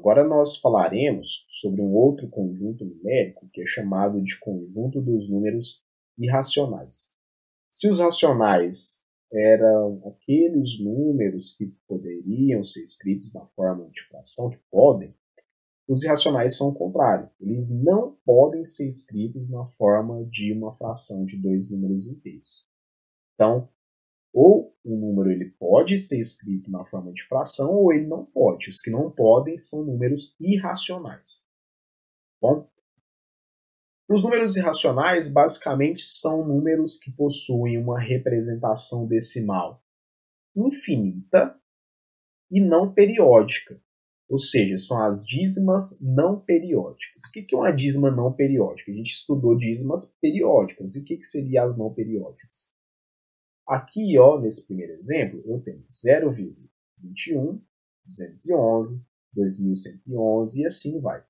Agora nós falaremos sobre um outro conjunto numérico que é chamado de conjunto dos números irracionais. Se os racionais eram aqueles números que poderiam ser escritos na forma de fração, que podem, os irracionais são o contrário. Eles não podem ser escritos na forma de uma fração de dois números inteiros. Então, ou o número ele pode ser escrito na forma de fração ou ele não pode. Os que não podem são números irracionais. Bom, os números irracionais basicamente são números que possuem uma representação decimal infinita e não periódica. Ou seja, são as dízimas não periódicas. O que é uma dízima não periódica? A gente estudou dízimas periódicas. E o que seriam as não periódicas? Aqui, ó, nesse primeiro exemplo, eu tenho 0,21, 211, 2111 e assim vai.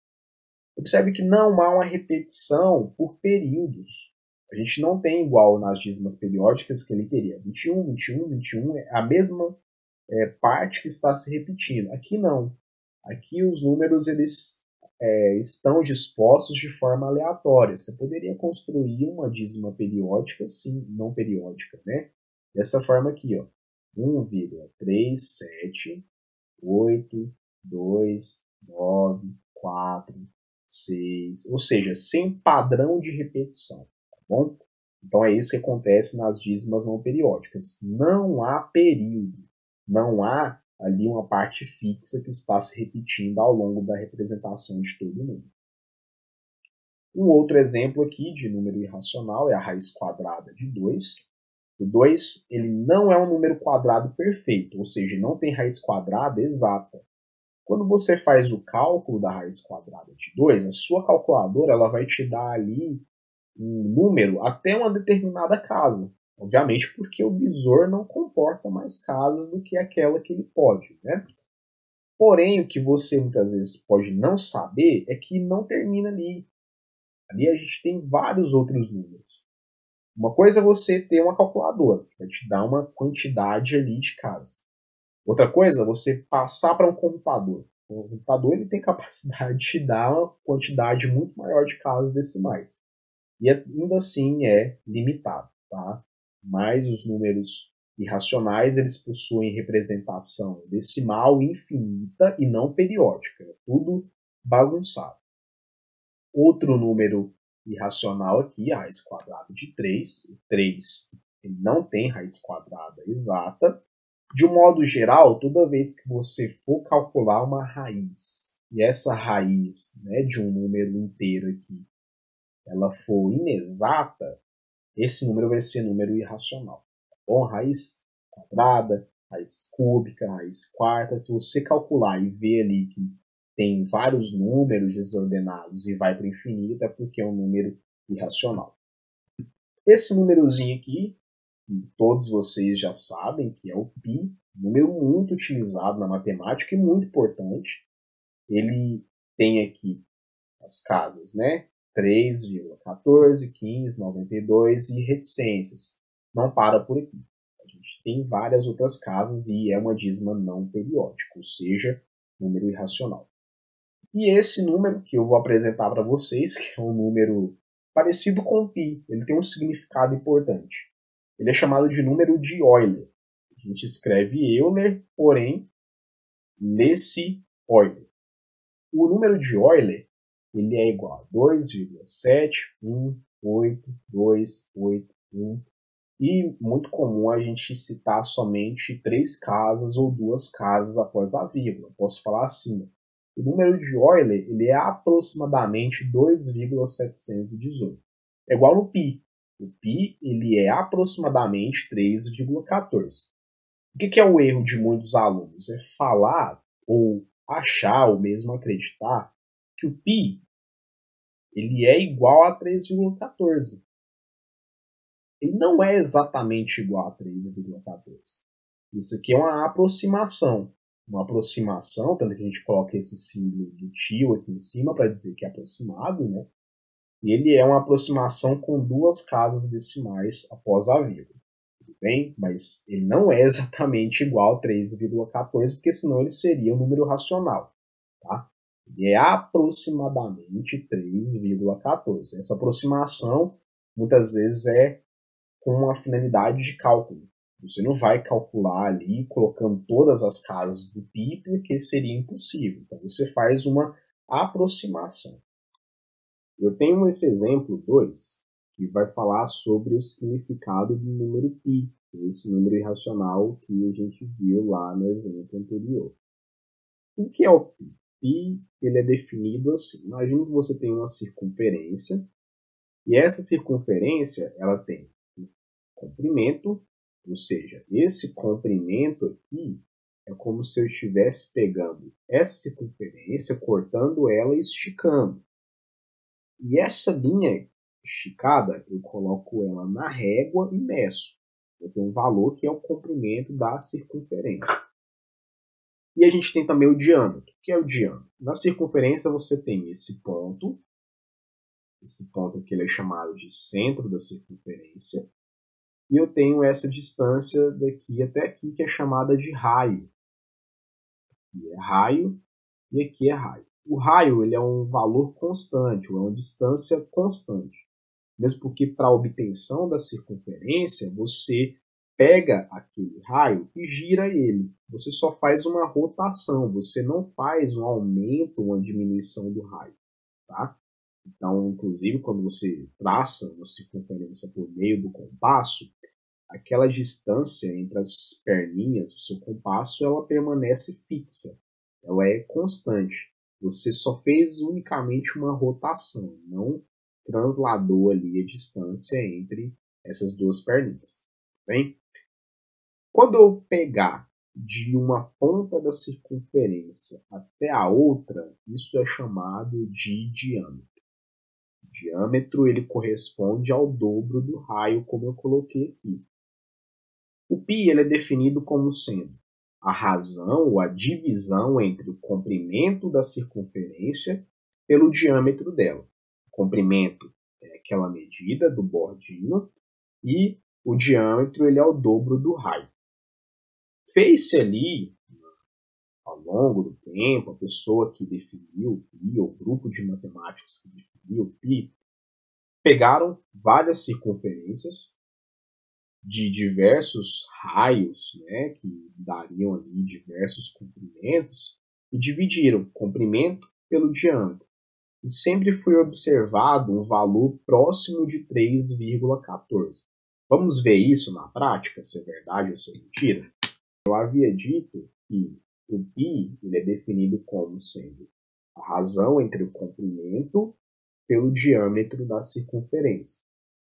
Observe que não há uma repetição por períodos. A gente não tem igual nas dízimas periódicas que ele teria 21, 21, 21, é a mesma parte que está se repetindo. Aqui não. Aqui os números eles estão dispostos de forma aleatória. Você poderia construir uma dízima periódica, sim, não periódica, né? Dessa forma aqui, ó, 1,37829,4, 6, ou seja, sem padrão de repetição, tá bom? Então é isso que acontece nas dízimas não periódicas. Não há período, não há ali uma parte fixa que está se repetindo ao longo da representação de todo o número. Um outro exemplo aqui de número irracional é a raiz quadrada de 2. O 2 ele não é um número quadrado perfeito, ou seja, não tem raiz quadrada exata. Quando você faz o cálculo da raiz quadrada de 2, a sua calculadora ela vai te dar ali um número até uma determinada casa. Obviamente porque o visor não comporta mais casas do que aquela que ele pode, né? Porém, o que você muitas vezes pode não saber é que não termina ali. Ali a gente tem vários outros números. Uma coisa é você ter uma calculadora, que vai te dar uma quantidade ali de casas. Outra coisa é você passar para um computador. O computador ele tem capacidade de te dar uma quantidade muito maior de casas decimais. E ainda assim é limitado, tá? Mas os números irracionais eles possuem representação decimal infinita e não periódica. É tudo bagunçado. Outro número irracional aqui, a raiz quadrada de 3. O 3 ele não tem raiz quadrada exata. De um modo geral, toda vez que você for calcular uma raiz, e essa raiz, né, de um número inteiro aqui, ela for inexata, esse número vai ser número irracional. Tá bom? Raiz quadrada, raiz cúbica, raiz quarta, se você calcular e ver ali que tem vários números desordenados e vai para o infinito, é porque é um número irracional. Esse númerozinho aqui, todos vocês já sabem que é o π, número muito utilizado na matemática e muito importante. Ele tem aqui as casas, né? 3,14, 15, 92 e reticências. Não para por aqui. A gente tem várias outras casas e é uma dízima não periódica, ou seja, número irracional. E esse número que eu vou apresentar para vocês, que é um número parecido com o π, ele tem um significado importante. Ele é chamado de número de Euler. A gente escreve Euler, porém, lê-se Euler. O número de Euler ele é igual a 2,7188281 e muito comum a gente citar somente 3 casas ou 2 casas após a vírgula. Posso falar assim, o número de Euler ele é aproximadamente 2,718. É igual no π. O π ele é aproximadamente 3,14. O que é o erro de muitos alunos? É falar ou achar ou mesmo acreditar que o π ele é igual a 3,14. Ele não é exatamente igual a 3,14. Isso aqui é uma aproximação. Uma aproximação, tanto que a gente coloca esse símbolo do tio aqui em cima para dizer que é aproximado, né? E ele é uma aproximação com 2 casas decimais após a vírgula. Tudo bem? Mas ele não é exatamente igual a 3,14, porque senão ele seria um número racional. Tá? Ele é aproximadamente 3,14. Essa aproximação, muitas vezes, é com uma finalidade de cálculo. Você não vai calcular ali colocando todas as casas do pi, porque seria impossível. Então, você faz uma aproximação. Eu tenho esse exemplo 2, que vai falar sobre o significado do número π, esse número irracional que a gente viu lá no exemplo anterior. O que é o π? Π ele é definido assim. Imagine que você tem uma circunferência, e essa circunferência ela tem um comprimento, ou seja, esse comprimento aqui é como se eu estivesse pegando essa circunferência, cortando ela e esticando. E essa linha esticada, eu coloco ela na régua e meço. Eu tenho um valor que é o comprimento da circunferência. E a gente tem também o diâmetro. O que é o diâmetro? Na circunferência você tem esse ponto aqui ele é chamado de centro da circunferência, e eu tenho essa distância daqui até aqui que é chamada de raio. Aqui é raio e aqui é raio. O raio ele é um valor constante, ou é uma distância constante. Mesmo porque para a obtenção da circunferência, você pega aquele raio e gira ele. Você só faz uma rotação, você não faz um aumento, uma diminuição do raio. Tá? Então, inclusive, quando você traça uma circunferência por meio do compasso, aquela distância entre as perninhas do seu compasso, ela permanece fixa, ela é constante. Você só fez unicamente uma rotação, não transladou ali a distância entre essas duas perninhas. Bem? Quando eu pegar de uma ponta da circunferência até a outra, isso é chamado de diâmetro. O diâmetro ele corresponde ao dobro do raio, como eu coloquei aqui. O π ele é definido como sendo a razão ou a divisão entre o comprimento da circunferência pelo diâmetro dela. O comprimento é aquela medida do bordinho e o diâmetro ele é o dobro do raio. Fez-se ali, ao longo do tempo, a pessoa que definiu o π, ou o grupo de matemáticos que definiu o π, pegaram várias circunferências de diversos raios, né, que dariam ali diversos comprimentos, e dividiram o comprimento pelo diâmetro. E sempre foi observado um valor próximo de 3,14. Vamos ver isso na prática, se é verdade ou se é mentira? Eu havia dito que o π ele é definido como sendo a razão entre o comprimento pelo diâmetro da circunferência.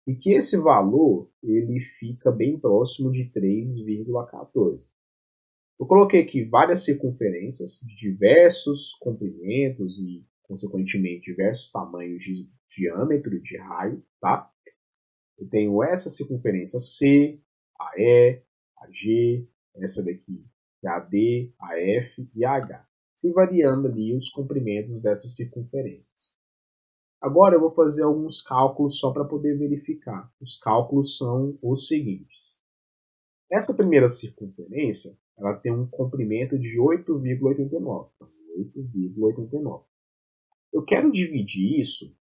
E que esse valor ele fica bem próximo de 3,14. Eu coloquei aqui várias circunferências de diversos comprimentos e, consequentemente, diversos tamanhos de diâmetro de raio. Tá? Eu tenho essa circunferência C, a E, a G, essa daqui, que é a D, a F e a H. Fui variando ali os comprimentos dessas circunferências. Agora eu vou fazer alguns cálculos só para poder verificar. Os cálculos são os seguintes. Essa primeira circunferência ela tem um comprimento de 8,89. 8,89. Eu quero dividir isso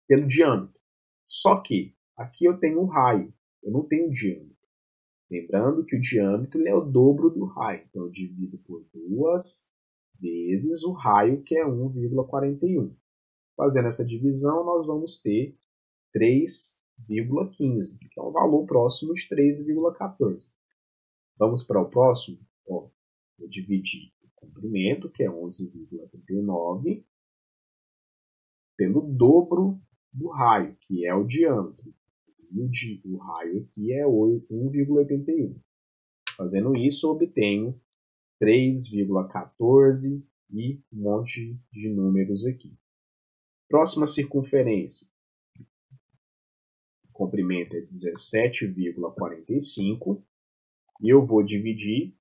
pelo diâmetro. Só que aqui eu tenho um raio, eu não tenho diâmetro. Lembrando que o diâmetro é o dobro do raio. Então eu divido por 2 vezes o raio, que é 1,41. Fazendo essa divisão, nós vamos ter 3,15, que é um valor próximo de 3,14. Vamos para o próximo? Ó, eu dividi o comprimento, que é 11,39, pelo dobro do raio, que é o diâmetro. E o raio aqui é 1,81. Fazendo isso, eu obtenho 3,14 e um monte de números aqui. Próxima circunferência. O comprimento é 17,45 e eu vou dividir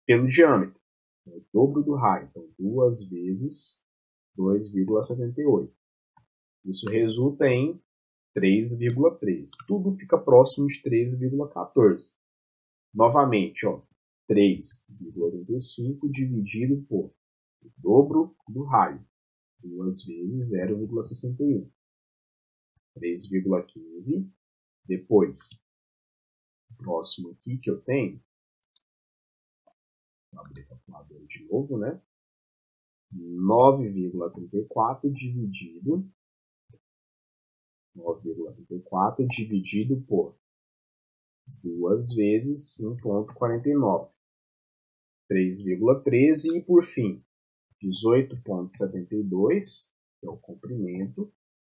pelo diâmetro, o dobro do raio, então 2 vezes 2,78. Isso resulta em 3,13. Tudo fica próximo de 3,14. Novamente, ó, 3,85 dividido por o dobro do raio, 2 vezes 0,61. 3,15. Depois, o próximo aqui que eu tenho, vou abrir a calculadora de novo, né? 9,34 dividido 9,34 dividido por 2 vezes 1,49. 3,13 e, por fim, 18,72, que é o comprimento,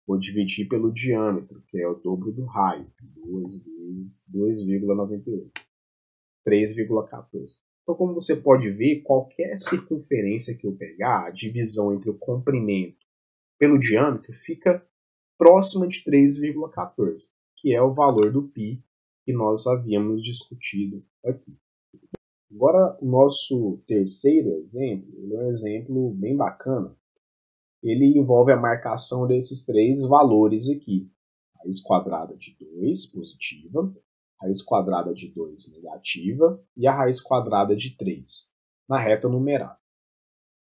vou dividir pelo diâmetro, que é o dobro do raio, 2 vezes 2,98, 3,14. Então, como você pode ver, qualquer circunferência que eu pegar, a divisão entre o comprimento pelo diâmetro fica próxima de 3,14, que é o valor do π que nós havíamos discutido aqui. Agora, o nosso terceiro exemplo, ele é um exemplo bem bacana. Ele envolve a marcação desses três valores aqui. Raiz quadrada de 2, positiva, raiz quadrada de 2, negativa, e a raiz quadrada de 3, na reta numerada.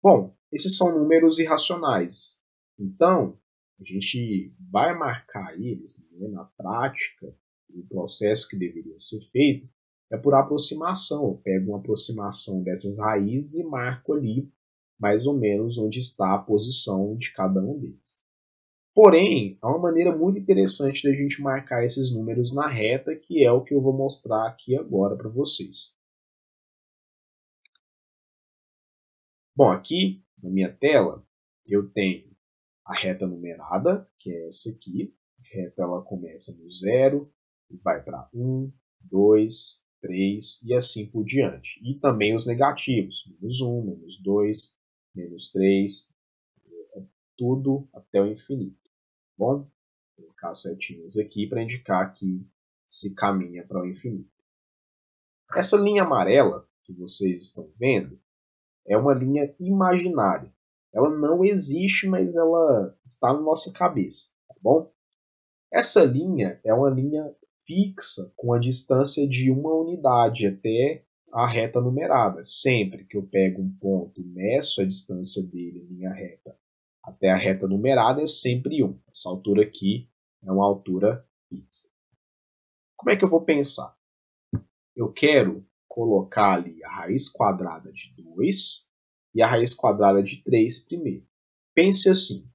Bom, esses são números irracionais. Então, a gente vai marcar eles, né, na prática, o processo que deveria ser feito é por aproximação. Eu pego uma aproximação dessas raízes e marco ali mais ou menos onde está a posição de cada um deles. Porém, há uma maneira muito interessante da gente marcar esses números na reta, que é o que eu vou mostrar aqui agora para vocês. Bom, aqui na minha tela eu tenho a reta numerada, que é essa aqui. A reta ela começa no 0 e vai para 1, 2, 3 e assim por diante. E também os negativos, menos 1, menos 2, menos 3, tudo até o infinito. Bom, vou colocar setinhas aqui para indicar que se caminha para o infinito. Essa linha amarela que vocês estão vendo é uma linha imaginária. Ela não existe, mas ela está na nossa cabeça, tá bom? Essa linha é uma linha fixa com a distância de uma unidade até a reta numerada. Sempre que eu pego um ponto e meço a distância dele em linha reta até a reta numerada, é sempre 1. Essa altura aqui é uma altura fixa. Como é que eu vou pensar? Eu quero colocar ali a raiz quadrada de 2 e a raiz quadrada de 3 primeiro. Pense assim.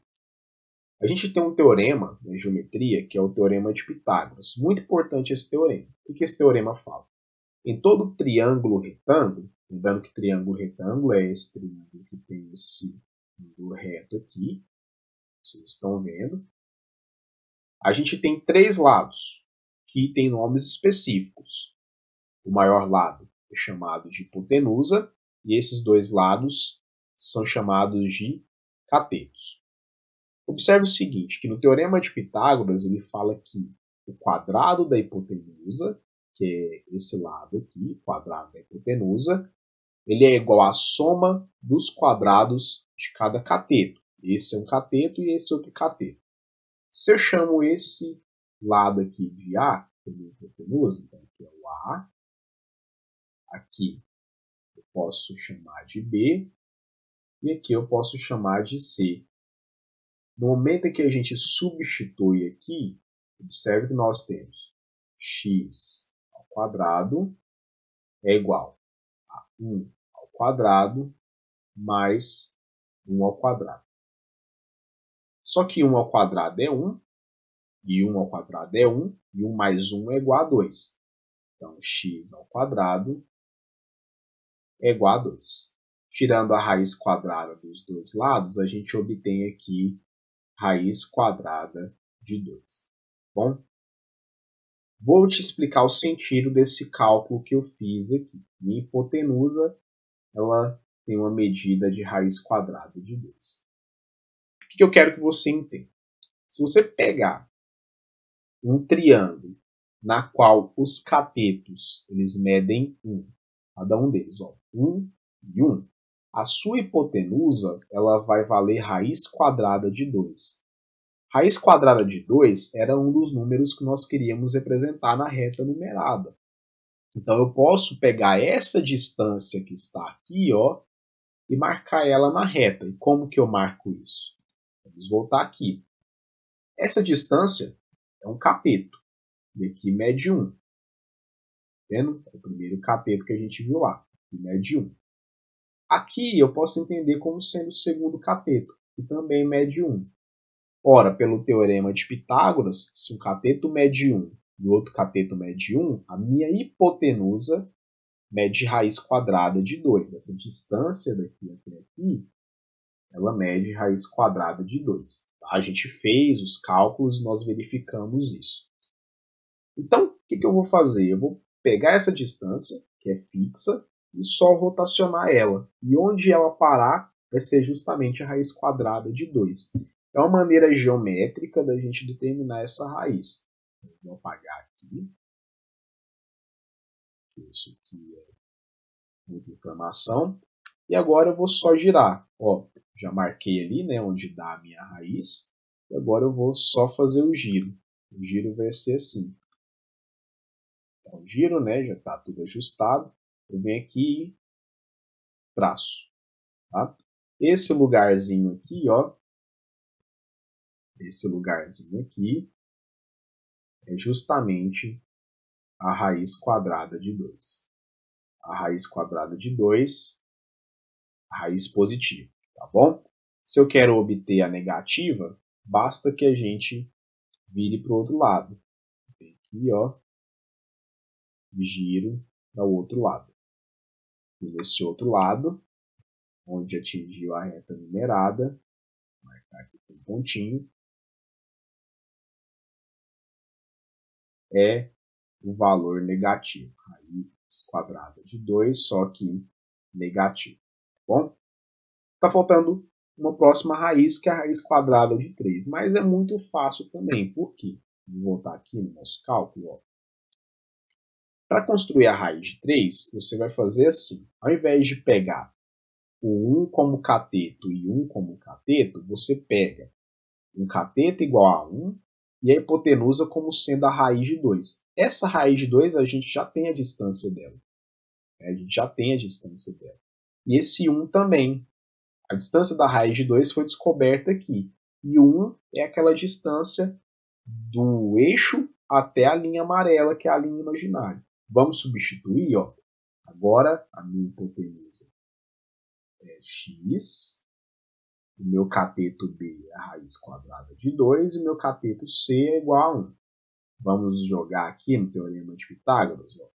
A gente tem um teorema na geometria, que é o teorema de Pitágoras. Muito importante esse teorema. O que esse teorema fala? Em todo triângulo retângulo, lembrando que triângulo retângulo é esse triângulo que tem esse ângulo reto aqui, vocês estão vendo, a gente tem três lados, que têm nomes específicos. O maior lado é chamado de hipotenusa, e esses dois lados são chamados de catetos. Observe o seguinte, que no Teorema de Pitágoras ele fala que o quadrado da hipotenusa, que é esse lado aqui, o quadrado da hipotenusa, ele é igual à soma dos quadrados de cada cateto. Esse é um cateto e esse é outro cateto. Se eu chamo esse lado aqui de A, que é a hipotenusa, então aqui é o A, aqui eu posso chamar de B, e aqui eu posso chamar de C. No momento em que a gente substitui aqui, observe que nós temos x ao quadrado é igual a 1 ao quadrado mais 1 ao quadrado. Só que 1 ao quadrado é 1, e 1 ao quadrado é 1, e 1 mais 1 é igual a 2. Então, x ao quadrado é igual a 2. Tirando a raiz quadrada dos dois lados, a gente obtém aqui raiz quadrada de 2. Bom, vou te explicar o sentido desse cálculo que eu fiz aqui. Minha hipotenusa ela tem uma medida de raiz quadrada de 2. O que eu quero que você entenda? Se você pegar um triângulo na qual os catetos eles medem 1, cada um deles, 1 e 1, a sua hipotenusa ela vai valer raiz quadrada de 2. Raiz quadrada de 2 era um dos números que nós queríamos representar na reta numerada. Então, eu posso pegar essa distância que está aqui, e marcar ela na reta. E como que eu marco isso? Vamos voltar aqui. Essa distância é um cateto. E aqui mede 1. Tá vendo? É o primeiro cateto que a gente viu lá. Aqui mede 1. Aqui eu posso entender como sendo o segundo cateto, que também mede 1. Ora, pelo teorema de Pitágoras, se um cateto mede 1 e o outro cateto mede 1, a minha hipotenusa mede raiz quadrada de 2. Essa distância daqui até aqui, ela mede raiz quadrada de 2. A gente fez os cálculos, nós verificamos isso. Então, o que eu vou fazer? Eu vou pegar essa distância, que é fixa, e só rotacionar ela. E onde ela parar vai ser justamente a raiz quadrada de 2. É uma maneira geométrica da gente determinar essa raiz. Vou apagar aqui. Isso aqui é muita informação. E agora eu vou só girar. Ó, já marquei ali, né, onde dá a minha raiz. E agora eu vou só fazer o giro. O giro vai ser assim. Então, giro, né, já está tudo ajustado. Eu venho aqui e traço. Tá? Esse lugarzinho aqui, ó. Esse lugarzinho aqui é justamente a raiz quadrada de 2. A raiz quadrada de 2, a raiz positiva, tá bom? Se eu quero obter a negativa, basta que a gente vire para o outro lado. Tem aqui, ó, giro para o outro lado. E nesse outro lado, onde atingiu a reta numerada, vou marcar aqui com um pontinho, é o valor negativo. Raiz quadrada de 2, só que negativo. Tá bom? Está faltando uma próxima raiz, que é a raiz quadrada de 3. Mas é muito fácil também. Por quê? Vou voltar aqui no nosso cálculo. Para construir a raiz de 3, você vai fazer assim. Ao invés de pegar o 1 como cateto e 1 como cateto, você pega um cateto igual a 1 e a hipotenusa como sendo a raiz de 2. Essa raiz de 2 a gente já tem a distância dela. A gente já tem a distância dela. E esse 1 também. A distância da raiz de 2 foi descoberta aqui. E 1 é aquela distância do eixo até a linha amarela, que é a linha imaginária. Vamos substituir, ó. Agora a minha hipotenusa é x. O meu cateto B é a raiz quadrada de 2 e o meu cateto C é igual a 1. Vamos jogar aqui no teorema de Pitágoras. Ó.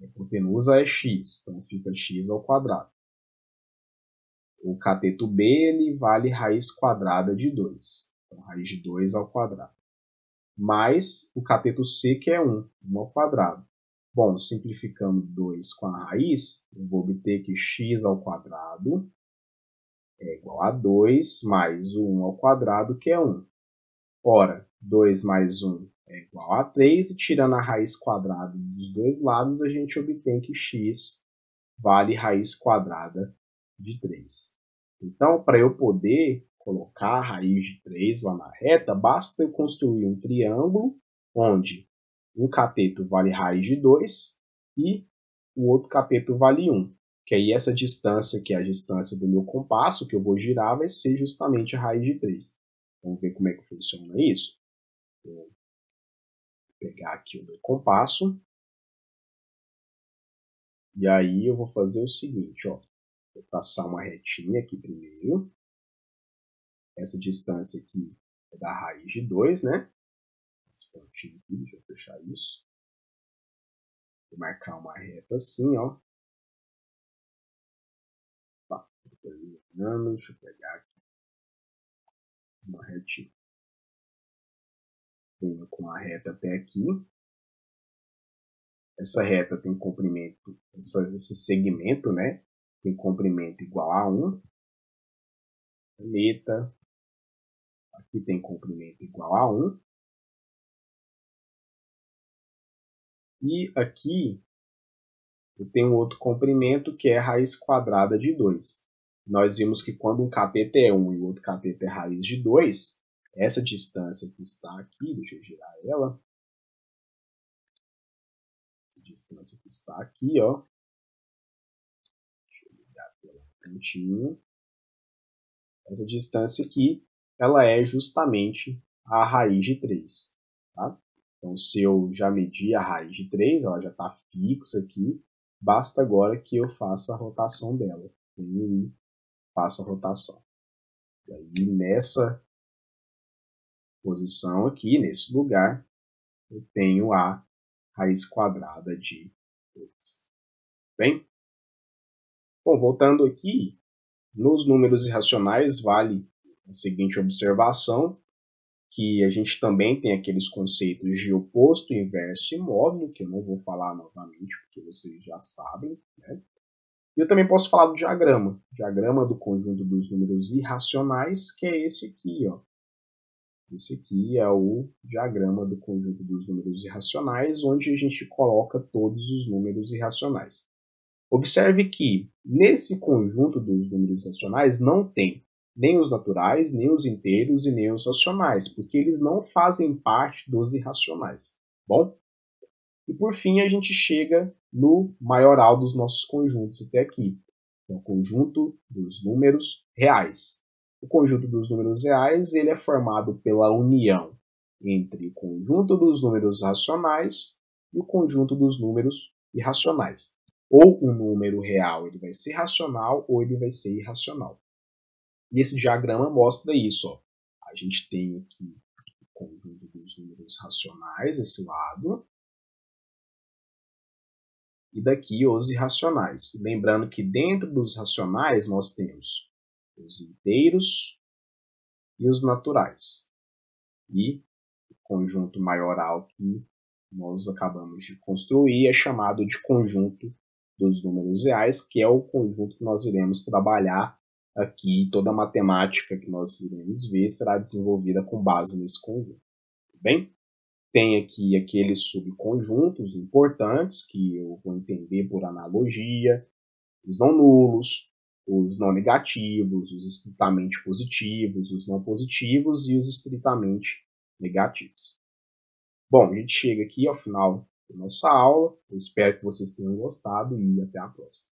A hipotenusa é x, então fica x ao quadrado. O cateto B ele vale raiz quadrada de 2. Então, raiz de 2 ao quadrado. Mais o cateto C, que é 1 ao quadrado. Bom, simplificando 2 com a raiz, eu vou obter que x ao quadrado é igual a 2 mais o 1 ao quadrado, que é 1. Ora, 2 mais 1 é igual a 3, e tirando a raiz quadrada dos dois lados, a gente obtém que x vale raiz quadrada de 3. Então, para eu poder colocar a raiz de 3 lá na reta, basta eu construir um triângulo onde um cateto vale raiz de 2 e o outro cateto vale 1. Que aí essa distância, que é a distância do meu compasso, que eu vou girar, vai ser justamente a raiz de 3. Vamos ver como é que funciona isso? Vou pegar aqui o meu compasso. E aí eu vou fazer o seguinte, ó. Vou traçar uma retinha aqui primeiro. Essa distância aqui é da raiz de 2, né? Esse pontinho aqui, deixa eu fechar isso. Vou marcar uma reta assim, ó. Tá, deixa eu pegar aqui uma retinha. Venho com a reta até aqui. Essa reta tem comprimento, esse segmento, né? Tem comprimento igual a 1. Caneta. Aqui tem comprimento igual a 1. E aqui eu tenho outro comprimento que é raiz quadrada de 2. Nós vimos que quando um cateto é 1 e o outro cateto é raiz de 2, essa distância que está aqui, deixa eu girar ela, essa distância que está aqui, ó, deixa eu ligar a tela Pontinho. Essa distância aqui, ela é justamente a raiz de 3. Tá? Então, se eu já medi a raiz de 3, ela já está fixa aqui, basta agora que eu faça a rotação dela. E faça a rotação. E aí, nessa posição aqui, nesse lugar, eu tenho a raiz quadrada de 3. Bem? Bom, voltando aqui, nos números irracionais vale a seguinte observação, que a gente também tem aqueles conceitos de oposto, inverso e módulo, que eu não vou falar novamente, porque vocês já sabem. Né? E eu também posso falar do diagrama do conjunto dos números irracionais, que é esse aqui. Ó. Esse aqui é o diagrama do conjunto dos números irracionais, onde a gente coloca todos os números irracionais. Observe que nesse conjunto dos números racionais não tem nem os naturais, nem os inteiros e nem os racionais, porque eles não fazem parte dos irracionais. Bom? E por fim a gente chega no maioral dos nossos conjuntos até aqui, que é o conjunto dos números reais. O conjunto dos números reais ele é formado pela união entre o conjunto dos números racionais e o conjunto dos números irracionais. Ou um número real ele vai ser racional ou ele vai ser irracional. E esse diagrama mostra isso. Ó. A gente tem aqui o conjunto dos números racionais, esse lado, e daqui os irracionais. Lembrando que dentro dos racionais nós temos os inteiros e os naturais. E o conjunto maioral que nós acabamos de construir é chamado de conjunto dos números reais, que é o conjunto que nós iremos trabalhar aqui. Toda a matemática que nós iremos ver será desenvolvida com base nesse conjunto. Bem? Tem aqui aqueles subconjuntos importantes que eu vou entender por analogia, os não nulos, os não negativos, os estritamente positivos, os não positivos e os estritamente negativos. Bom, a gente chega aqui ao final da nossa aula. Eu espero que vocês tenham gostado e até a próxima.